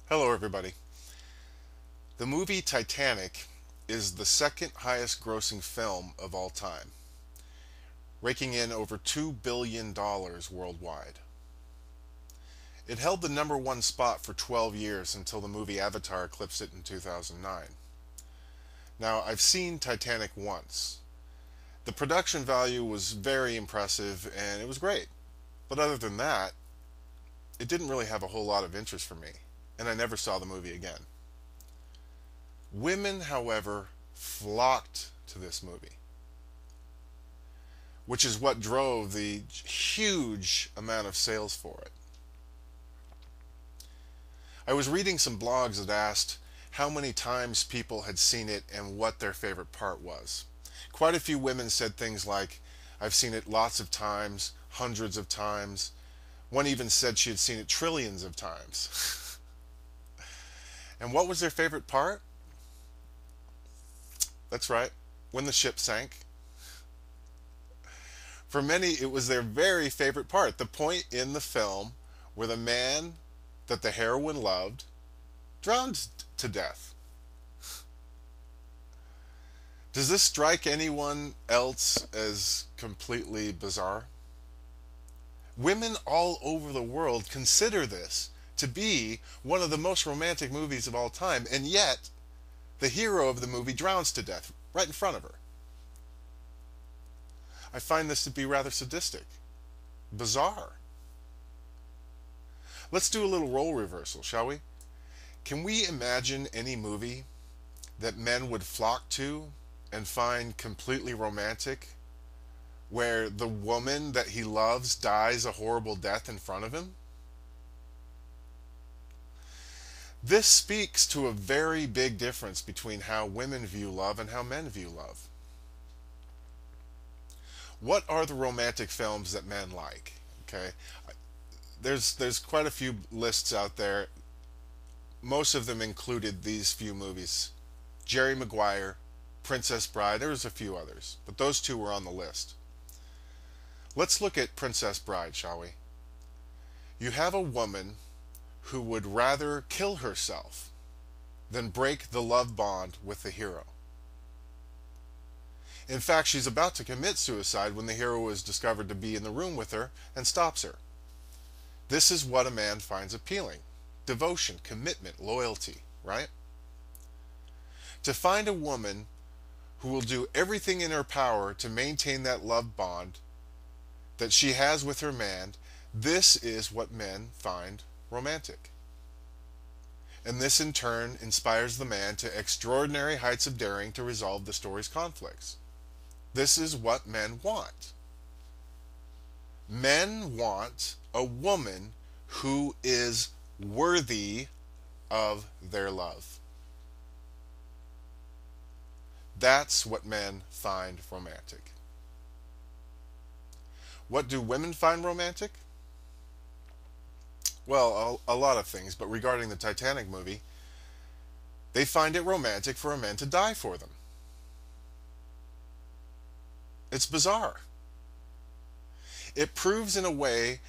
Hello, everybody. The movie Titanic is the second highest grossing film of all time, raking in over $2 billion worldwide. It held the number one spot for 12 years until the movie Avatar eclipsed it in 2009. Now, I've seen Titanic once. The production value was very impressive and it was great. But other than that, it didn't really have a whole lot of interest for me, and I never saw the movie again. Women, however, flocked to this movie, which is what drove the huge amount of sales for it. I was reading some blogs that asked how many times people had seen it and what their favorite part was. Quite a few women said things like, "I've seen it lots of times, hundreds of times." One even said she had seen it trillions of times. And what was their favorite part? That's right, when the ship sank. For many, it was their very favorite part, the point in the film where the man that the heroine loved drowned to death. Does this strike anyone else as completely bizarre? Women all over the world consider this to be one of the most romantic movies of all time, and yet the hero of the movie drowns to death right in front of her. I find this to be rather sadistic, bizarre. Let's do a little role reversal, shall we? Can we imagine any movie that men would flock to and find completely romantic, where the woman that he loves dies a horrible death in front of him? This speaks to a very big difference between how women view love and how men view love. What are the romantic films that men like? Okay, there's quite a few lists out there. Most of them included these few movies: Jerry Maguire, Princess Bride. There was a few others, but those two were on the list. Let's look at Princess Bride, shall we? You have a woman who would rather kill herself than break the love bond with the hero. In fact, she's about to commit suicide when the hero is discovered to be in the room with her and stops her. This is what a man finds appealing: devotion, commitment, loyalty, right? To find a woman who will do everything in her power to maintain that love bond that she has with her man, this is what men find romantic. And this in turn inspires the man to extraordinary heights of daring to resolve the story's conflicts. This is what men want. Men want a woman who is worthy of their love. That's what men find romantic. What do women find romantic? Well, a lot of things, but regarding the Titanic movie, they find it romantic for a man to die for them. It's bizarre. It proves in a way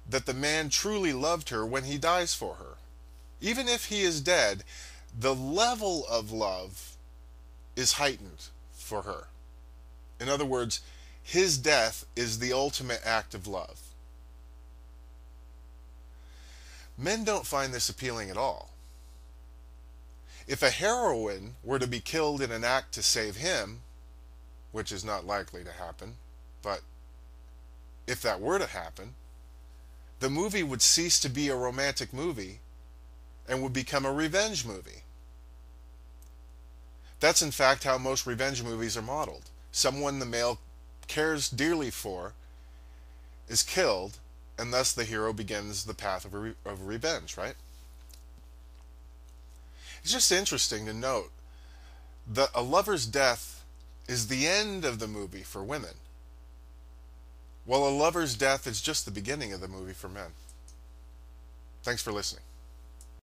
that the man truly loved her when he dies for her. Even if he is dead, the level of love is heightened for her. In other words, his death is the ultimate act of love. Men don't find this appealing at all. If a heroine were to be killed in an act to save him, which is not likely to happen, but if that were to happen, the movie would cease to be a romantic movie and would become a revenge movie. That's in fact how most revenge movies are modeled. Someone the male cares dearly for is killed, and thus the hero begins the path of revenge, right? It's just interesting to note that a lover's death is the end of the movie for women, while a lover's death is just the beginning of the movie for men. Thanks for listening.